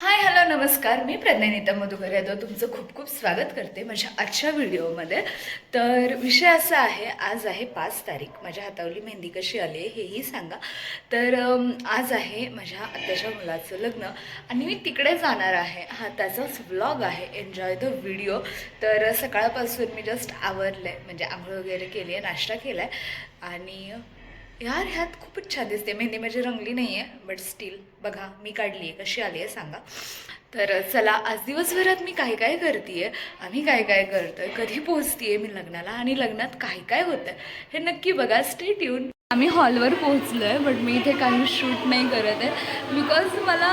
Hi hello नमस्कार. मी प्रज्ञानीता मधुकर यादव तुमचं खूप खूप स्वागत करते माझ्या आजच्या व्हिडिओमध्ये. तर विषय असा आहे, आज आहे 5 तारीख. माझ्या हातावली मेहंदी कशी आली हेही सांगा. तर आज आहे माझ्या आत्याच्या मुलाचं लग्न आणि मी तिकडे जाणार आहे. हा त्याचाच व्लॉग आहे. Enjoy the video. तर सकाळपासून मी जस्ट आवरलं आहे, म्हणजे आंघोळ वगैरे केली आहे, नाश्ता केला आहे आणि यार ह्यात खूपच छान दिसते. मेहंदी माझी रंगली नाही आहे, बट स्टील बघा मी काढली आहे. कशी आली आहे सांगा. तर चला, आज दिवसभरात मी काय काय करते आहे, आम्ही काय काय करतो आहे, कधी पोहोचते आहे मी लग्नाला आणि लग्नात काय काय होतं हे नक्की बघा. Stay tune. आम्ही हॉलवर पोहोचलो आहे, बट मी इथे काही शूट नाही करत आहे बिकॉज मला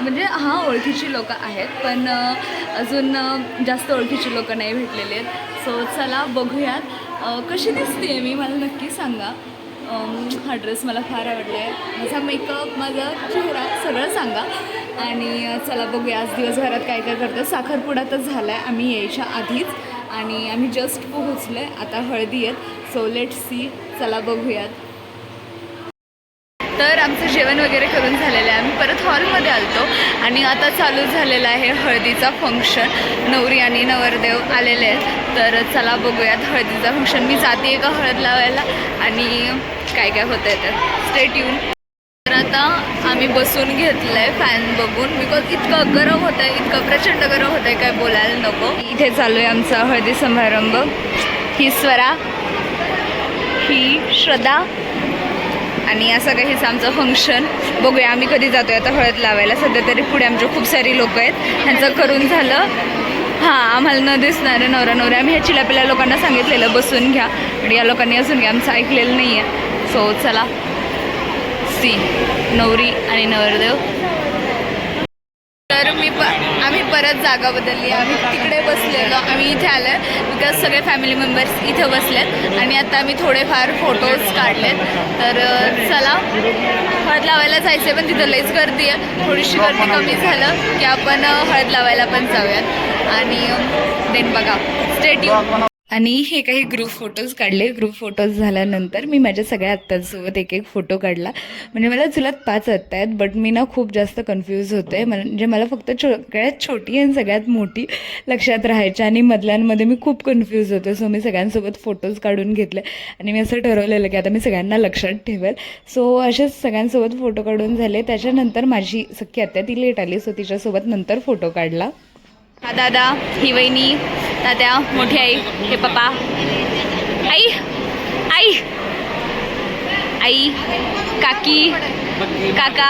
म्हणजे ओळखीची लोकं आहेत, पण अजून जास्त ओळखीची लोकं नाही भेटलेली आहेत. सो चला बघूयात कशी दिसते आहे मी, मला नक्की सांगा. हा ड्रेस मला फार आवडला आहे, माझा मेकअप, माझा चेहरा सगळं सांगा. आणि चला बघूया आज दिवसभरात काय काय करतं. साखरपुडा तर झाला आहे आम्ही यायच्या आधीच आणि आम्ही जस्ट पोहोचलो आहे. आता हळदी आहेत. So let see. चला बघूयात. तर आमचं जेवण वगैरे करून झालेलं आहे. आम्ही परत हॉलमध्ये आलतो आणि आता चालू झालेला आहे हळदीचा फंक्शन. नवरी आणि नवरदेव आलेले आहेत. तर चला बघूयात हळदीचा फंक्शन. मी जाते आहे का हळद लावायला आणि काय काय होतं आहे तर स्टे ट्यून. तर आता आम्ही बसून घेतलं आहे फॅन बघून, बिकॉज इतकं गरम होतं आहे, इतकं प्रचंड गरम होतं आहे, काय बोलायला नको. इथे चालू आहे आमचा हळदी समारंभ. ही स्वरा, ही श्रद्धा आणि असं काहीच आमचं फंक्शन. बघूया आम्ही कधी जातो आहे आता हळद लावायला. सध्या तरी पुढे आमचे खूप सारी लोकं आहेत, ह्यांचं करून झालं. आम्हाला न दिसणारं नवरा नवऱ्या आम्ही ह्या चिलापिल्या लोकांना सांगितलेलं बसून घ्या, आणि या लोकांनी अजून घ्या आमचं ऐकलेलं नाही आहे. सो चला सी नवरी आणि नवरदेव. तर आम्ही परत जागा बदलली. आम्ही तिकडे बसलेलो, आम्ही इथे आलो आहे बिकॉज सगळे फॅमिली मेंबर्स इथे बसलेत आणि आता आम्ही थोडेफार फोटोज काढलेत. तर चला हळद लावायला जायचं आहे, पण तिथं लईच गर्दी आहे. थोडीशी गर्दी कमी झालं की आपण हळद लावायला पण जाऊयात आणि देन बघा स्टेडियम. आणि हे काही ग्रुप फोटोज काढले. ग्रुप फोटोज झाल्यानंतर मी माझ्या सगळ्या आत्यांसोबत एक फोटो काढला. म्हणजे मला चुलात 5 आत्या आहेत, बट मी खूप जास्त कन्फ्यूज होते. म्हणजे मला फक्त सगळ्यात छोटी आणि सगळ्यात मोठी लक्षात राहायच्या आणि मधल्यांमध्ये मी खूप कन्फ्यूज होते. सो मी सगळ्यांसोबत फोटोज काढून घेतले आणि मी असं ठरवलेलं की आता मी सगळ्यांना लक्षात ठेवेल. सो असेच सगळ्यांसोबत फोटो काढून झाले. त्याच्यानंतर माझी सख्खी आत्या ती लेट आली, सो तिच्यासोबत नंतर फोटो काढला. हा दादा, ही वहिनी, तात्या, मोठी आई, हे पप्पा, आई आई आई, काकी, काका,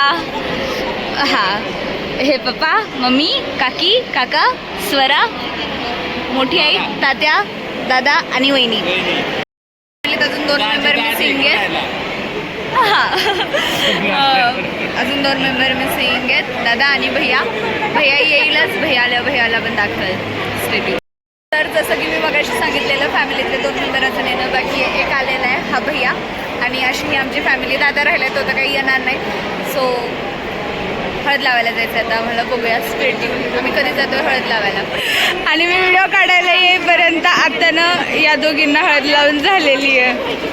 हे पप्पा, मम्मी, काकी, काका, स्वरा, मोठी आई, तात्या, दादा आणि वहिनी. अजून 2 मेंबर मिसिंग आहेत. अजून 2 मेंबर मिसिंग आहेत, दादा आणि भैया. भैया येईलच, भैयाला पण दाखवेल स्टेट्यू. तर जसं की मी मगाशी सांगितलेलं, फॅमिलीतले 2 मेंबर अजून येणं बाकी आहे. एक आलेला आहे हा भैया आणि अशी ही आमची फॅमिली. दादा राहिला तो तर काही येणार नाही. सो हळद लावायला जायचं आता आम्हाला. बघूया स्टेट्यू. आम्ही कधी जातो हळद लावायला. आणि मी व्हिडिओ काढायला येईपर्यंत आत्यानं या दोघींना हळद लावून झालेली आहे.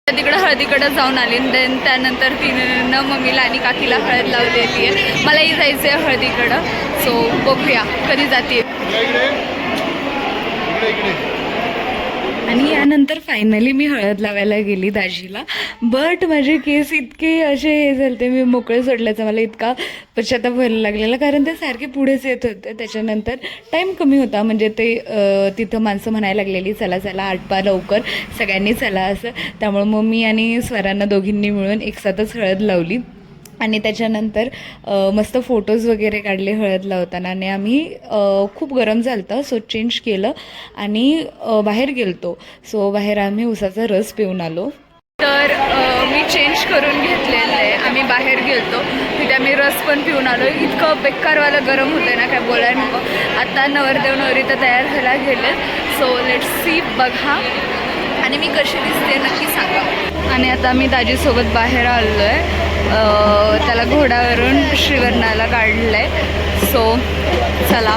तिकडं हळदीकडं जाऊन आली. देन त्यानंतर तिनं मम्मीला आणि काकीला हळद लावलेली आहे. मलाही जायचं आहे हळदीकडं. सो बघूया कधी जाते. आणि यानंतर फायनली मी हळद लावायला गेली दाजीला. बट माझे केस इतके असे हे झाले, मी मोकळे सोडल्याचा मला इतका पश्चाताप व्हायला लागलेला, कारण ते सारखे पुढेच येत होते. त्याच्यानंतर टाईम कमी होता, म्हणजे ते तिथं माणसं म्हणायला लागलेली चला चला आटपा लवकर सगळ्यांनी चला असं. त्यामुळं मम्मी आणि स्वरांना दोघींनी मिळून एकसाथच हळद लावली. आणि त्याच्यानंतर मस्त फोटोज वगैरे काढले हळद लावताना. आणि आम्ही खूप गरम झालं होतं, सो चेंज केलं आणि बाहेर गेलतो. सो बाहेर आम्ही उसाचा रस पिऊन आलो. तर मी चेंज करून घेतलेलं आहे. आम्ही बाहेर गेलतो, तिथे आम्ही रस पण पिऊन आलो. इतकं बेकारवालं गरम होतं ना, काय बोलायला नको. आता नवरदेव नवरी तर तयार व्हायला गेले. So let's see. बघा आणि मी कशी दिसते नक्की सांगा. आणि आता आम्ही दाजीसोबत बाहेर आलो आहे. त्याला घोड्यावरून श्रीवर्णाला काढलं आहे. सो चला,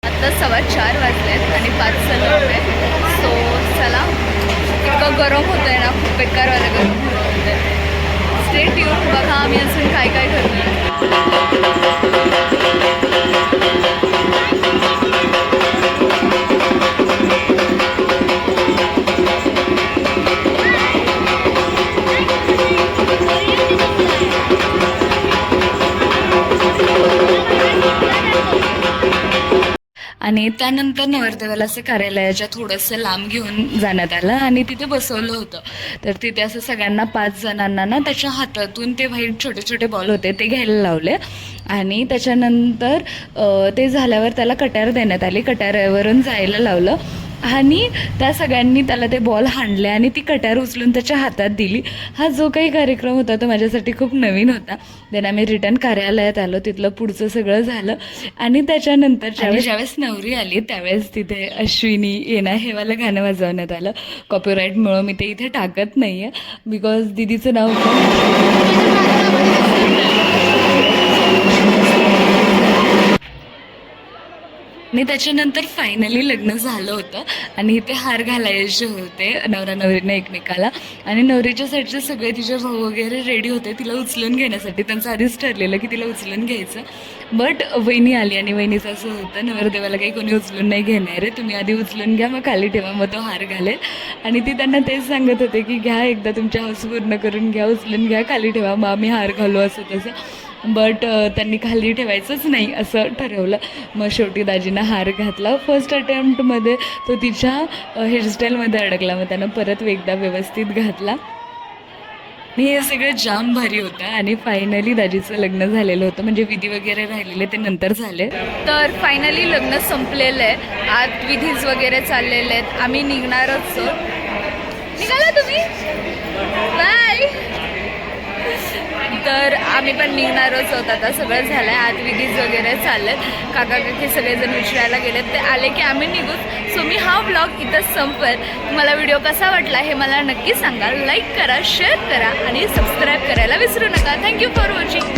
आत्ता 4:15 वाजलेत आणि 5 चालू आहे. सो चला. इतकं गरम होतं आहे ना, खूप बेकारवालं गरम होतं आहे. Stay tune. बघा आम्ही अजून काय काय करतो. आणि त्यानंतर नवरदेवाला असं कार्यालयाच्या थोडंसं लांब घेऊन जाण्यात आलं आणि तिथे बसवलं होतं. तर तिथे असं सगळ्यांना 5 जणांना ना त्याच्या हातातून ते व्हाईट छोटे छोटे बॉल होते ते घ्यायला लावले. आणि त्याच्यानंतर ते झाल्यावर त्याला कट्यार देण्यात आली, कट्यारावरून जायला लावलं आणि त्या सगळ्यांनी त्याला ते बॉल हाणले आणि ती कट्यार उचलून त्याच्या हातात दिली. हा जो काही कार्यक्रम होता तो माझ्यासाठी खूप नवीन होता. देन आम्ही रिटर्न कार्यालयात आलो, तिथलं पुढचं सगळं झालं आणि त्याच्यानंतर ज्यावेळेस नवरी आली त्यावेळेस तिथे अश्विनी येणं हे वालं गाणं वाजवण्यात आलं. कॉपीराईटमुळं मी ते इथे टाकत नाही आहे बिकॉज दीदीचं नाव आणि त्याच्यानंतर फायनली लग्न झालं होतं आणि इथे हार घालायचे होते नवरा नवरीने एकमेकाला. आणि नवरीच्या साईडचे सगळे तिचे भाऊ वगैरे रेडी होते तिला उचलून घेण्यासाठी. त्यांचं आधीच ठरलेलं की तिला उचलून घ्यायचं. बट वहिनी आली आणि वहिनीचं असं होतं नवरदेवाला काही कोणी उचलून नाही घेणार आहे, तुम्ही आधी उचलून घ्या मग खाली ठेवा मग तो हार घालेल. आणि ती त्यांना तेच सांगत होते की घ्या एकदा तुमच्या हाऊस पूर्ण करून घ्या, उचलून घ्या, खाली ठेवा मग आम्ही हार घालू असं तसं. बट त्यांनी खाली ठेवायचंच नाही असं ठरवलं. मग शेवटी दाजीनं हार घातला. फर्स्ट अटेम्प्टमध्ये तो तिच्या हेअरस्टाईलमध्ये अडकला, मग त्यानं परत एकदा व्यवस्थित घातला आणि हे सगळं जाम भारी होतं. आणि फायनली दाजीचं लग्न झालेलं होतं, म्हणजे विधी वगैरे राहिलेले ते नंतर झाले. तर फायनली लग्न संपलेलं आहे, आत विधीज वगैरे चाललेले आहेत, आम्ही निघणारच. निघाला तुम्ही बाय. तर आम्ही पण निघणारच होत. आता सगळं झालं आहे, आत विधीज वगैरे चाललेत, काका काकी सगळेजण विचारायला गेलेत, ते आले की आम्ही निघूच. सो मी हा व्लॉग इथंच संपवेल. तुम्हाला व्हिडिओ कसा वाटला हे मला नक्की सांगा. लाईक करा, शेअर करा आणि सबस्क्राईब करायला विसरू नका. Thank you for watching.